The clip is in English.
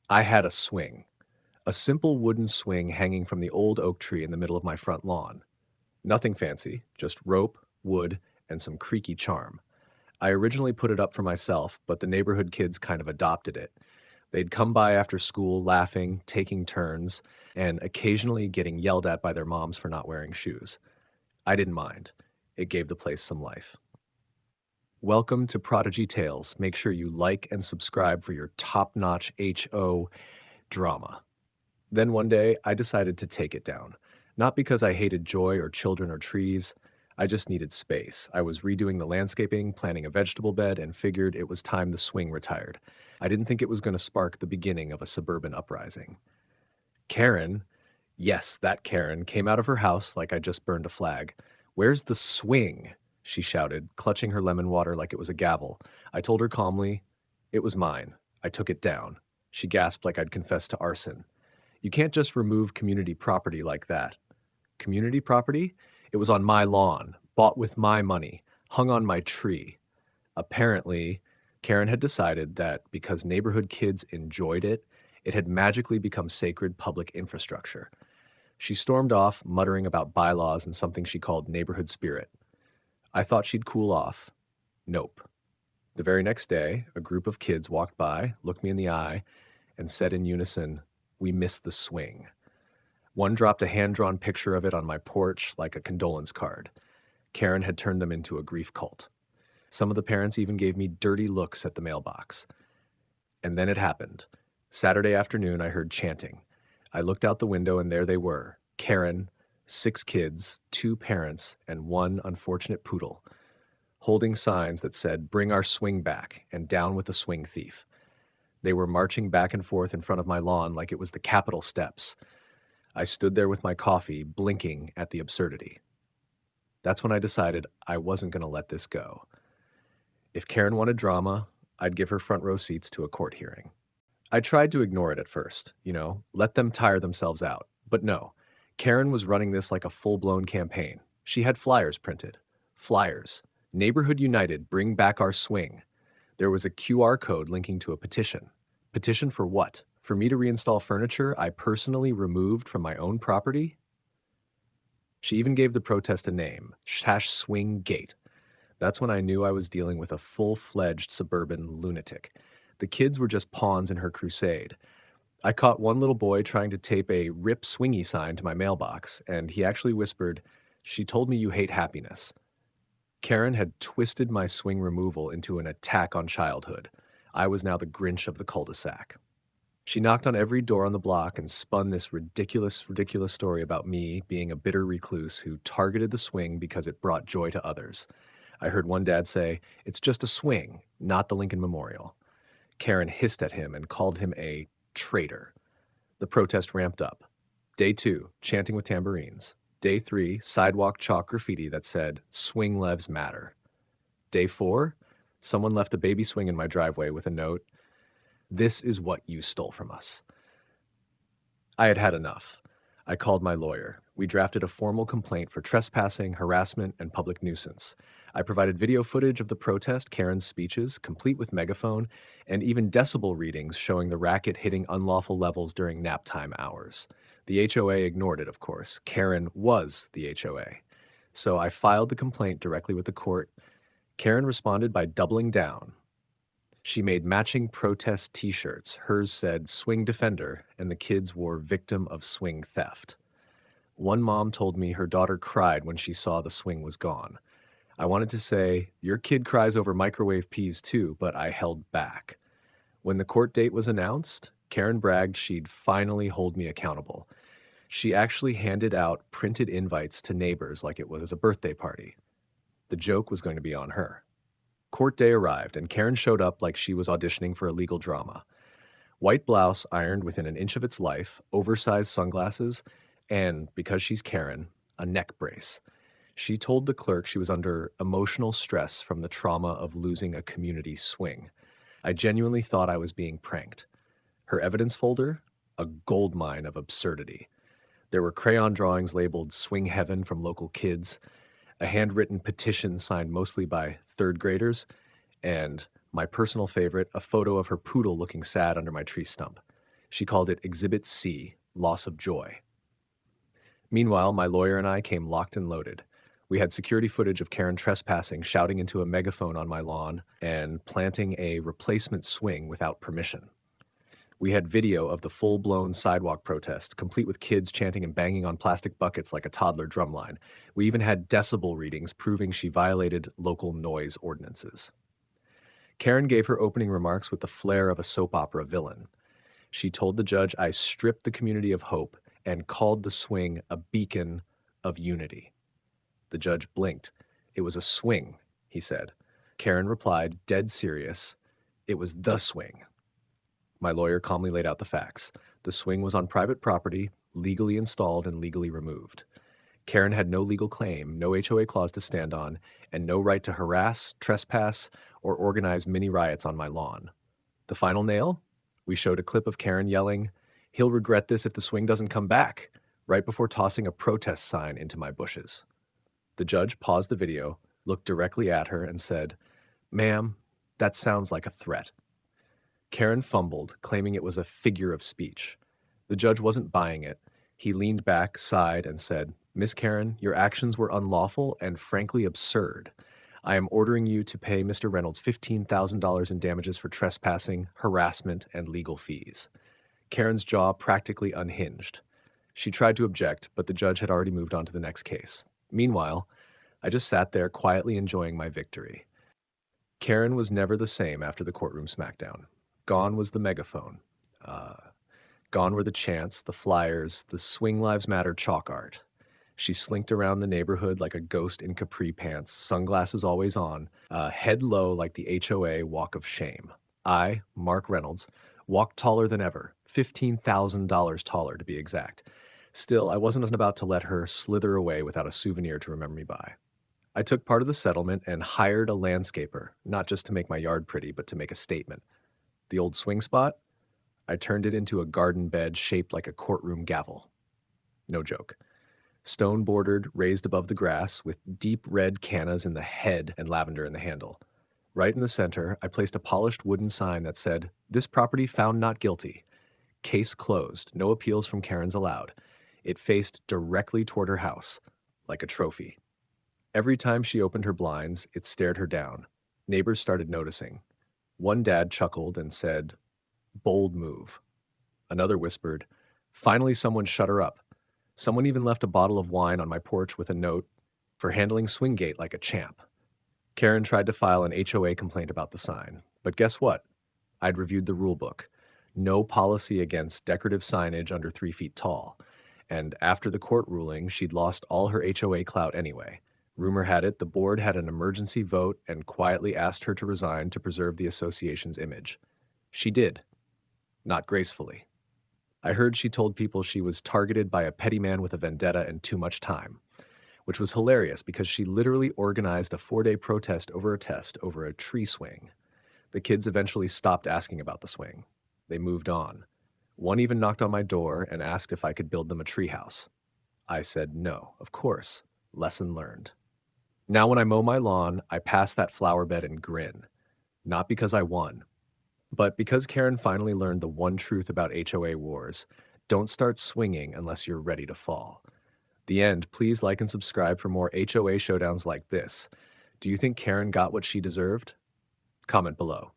I had a swing, a simple wooden swing hanging from the old oak tree in the middle of my front lawn. Nothing fancy, just rope, wood, and some creaky charm. I originally put it up for myself, but the neighborhood kids kind of adopted it. They'd come by after school laughing, taking turns, and occasionally getting yelled at by their moms for not wearing shoes. I didn't mind. It gave the place some life. Welcome to Prodigy Tales. Make sure you like and subscribe for your top-notch HO drama. Then one day, I decided to take it down. Not because I hated joy or children or trees. I just needed space. I was redoing the landscaping, planting a vegetable bed, and figured it was time the swing retired. I didn't think it was going to spark the beginning of a suburban uprising. Karen, yes, that Karen, came out of her house like I just burned a flag. "Where's the swing?" she shouted, clutching her lemon water like it was a gavel. I told her calmly, "It was mine. I took it down." She gasped like I'd confessed to arson. "You can't just remove community property like that." Community property? It was on my lawn, bought with my money, hung on my tree. Apparently, Karen had decided that because neighborhood kids enjoyed it, it had magically become sacred public infrastructure. She stormed off, muttering about bylaws and something she called neighborhood spirit. I thought she'd cool off. Nope. The very next day, a group of kids walked by, looked me in the eye, and said in unison, "We missed the swing." One dropped a hand-drawn picture of it on my porch like a condolence card. Karen had turned them into a grief cult. Some of the parents even gave me dirty looks at the mailbox. And then it happened. Saturday afternoon, I heard chanting. I looked out the window and there they were, Karen, 6 kids, 2 parents, and 1 unfortunate poodle, holding signs that said, "Bring our swing back," and "Down with the swing thief." They were marching back and forth in front of my lawn like it was the Capitol steps. I stood there with my coffee, blinking at the absurdity. That's when I decided I wasn't going to let this go. If Karen wanted drama, I'd give her front row seats to a court hearing. I tried to ignore it at first, let them tire themselves out. But no, Karen was running this like a full-blown campaign. She had flyers printed. Flyers. Neighborhood United, bring back our swing. There was a QR code linking to a petition. Petition for what? For me to reinstall furniture I personally removed from my own property? She even gave the protest a name, #Swing Gate. That's when I knew I was dealing with a full-fledged suburban lunatic. The kids were just pawns in her crusade. I caught one little boy trying to tape a "Rip Swingy" sign to my mailbox, and he actually whispered, "She told me you hate happiness." Karen had twisted my swing removal into an attack on childhood. I was now the Grinch of the cul-de-sac. She knocked on every door on the block and spun this ridiculous, ridiculous story about me being a bitter recluse who targeted the swing because it brought joy to others. I heard one dad say, "It's just a swing, not the Lincoln Memorial." Karen hissed at him and called him a traitor. The protest ramped up. Day 2, chanting with tambourines. Day 3, sidewalk chalk graffiti that said, "Swing lives matter." Day 4, someone left a baby swing in my driveway with a note, "This is what you stole from us." I had had enough. I called my lawyer. We drafted a formal complaint for trespassing, harassment, and public nuisance. I provided video footage of the protest, Karen's speeches, complete with megaphone, and even decibel readings showing the racket hitting unlawful levels during nap time hours. The HOA ignored it, of course. Karen was the HOA. So I filed the complaint directly with the court. Karen responded by doubling down. She made matching protest t-shirts. Hers said "Swing Defender," and the kids wore "Victim of Swing Theft." One mom told me her daughter cried when she saw the swing was gone. I wanted to say, "Your kid cries over microwave peas too," but I held back. When the court date was announced, Karen bragged she'd finally hold me accountable. She actually handed out printed invites to neighbors like it was a birthday party. The joke was going to be on her. Court day arrived, and Karen showed up like she was auditioning for a legal drama. White blouse ironed within an inch of its life, oversized sunglasses, and, because she's Karen, a neck brace. She told the clerk she was under emotional stress from the trauma of losing a community swing. I genuinely thought I was being pranked. Her evidence folder? A goldmine of absurdity. There were crayon drawings labeled "Swing Heaven" from local kids, a handwritten petition signed mostly by 3rd graders, and, my personal favorite, a photo of her poodle looking sad under my tree stump. She called it Exhibit C, Loss of Joy. Meanwhile, my lawyer and I came locked and loaded. We had security footage of Karen trespassing, shouting into a megaphone on my lawn, and planting a replacement swing without permission. We had video of the full-blown sidewalk protest, complete with kids chanting and banging on plastic buckets like a toddler drumline. We even had decibel readings proving she violated local noise ordinances. Karen gave her opening remarks with the flair of a soap opera villain. She told the judge I stripped the community of hope and called the swing a beacon of unity. The judge blinked. "It was a swing," he said. Karen replied, dead serious, "It was the swing." My lawyer calmly laid out the facts. The swing was on private property, legally installed and legally removed. Karen had no legal claim, no HOA clause to stand on, and no right to harass, trespass, or organize mini riots on my lawn. The final nail? We showed a clip of Karen yelling, "He'll regret this if the swing doesn't come back," right before tossing a protest sign into my bushes. The judge paused the video, looked directly at her, and said, "Ma'am, that sounds like a threat." Karen fumbled, claiming it was a figure of speech. The judge wasn't buying it. He leaned back, sighed, and said, "Miss Karen, your actions were unlawful and frankly absurd. I am ordering you to pay Mr. Reynolds $15,000 in damages for trespassing, harassment, and legal fees." Karen's jaw practically unhinged. She tried to object, but the judge had already moved on to the next case. Meanwhile, I just sat there quietly enjoying my victory. Karen was never the same after the courtroom smackdown. Gone was the megaphone. Gone were the chants, the flyers, the Swing Lives Matter chalk art. She slinked around the neighborhood like a ghost in capri pants, sunglasses always on, head low like the HOA walk of shame. I, Mark Reynolds, walked taller than ever, $15,000 taller to be exact. Still, I wasn't about to let her slither away without a souvenir to remember me by. I took part of the settlement and hired a landscaper, not just to make my yard pretty, but to make a statement. The old swing spot? I turned it into a garden bed shaped like a courtroom gavel. No joke. Stone bordered, raised above the grass, with deep red cannas in the head and lavender in the handle. Right in the center, I placed a polished wooden sign that said, "This property found not guilty. Case closed. No appeals from Karens allowed." It faced directly toward her house, like a trophy. Every time she opened her blinds, it stared her down. Neighbors started noticing. One dad chuckled and said, "Bold move." Another whispered, "Finally someone shut her up." Someone even left a bottle of wine on my porch with a note, "For handling Swinggate like a champ." Karen tried to file an HOA complaint about the sign. But guess what? I'd reviewed the rule book. No policy against decorative signage under 3 feet tall. And after the court ruling, she'd lost all her HOA clout anyway. Rumor had it the board had an emergency vote and quietly asked her to resign to preserve the association's image. She did. Not gracefully. I heard she told people she was targeted by a petty man with a vendetta and too much time, which was hilarious because she literally organized a 4-day protest over a test over a tree swing. The kids eventually stopped asking about the swing. They moved on. One even knocked on my door and asked if I could build them a treehouse. I said no, of course. Lesson learned. Now when I mow my lawn, I pass that flower bed and grin. Not because I won, but because Karen finally learned the one truth about HOA wars: don't start swinging unless you're ready to fall. The end. Please like and subscribe for more HOA showdowns like this. Do you think Karen got what she deserved? Comment below.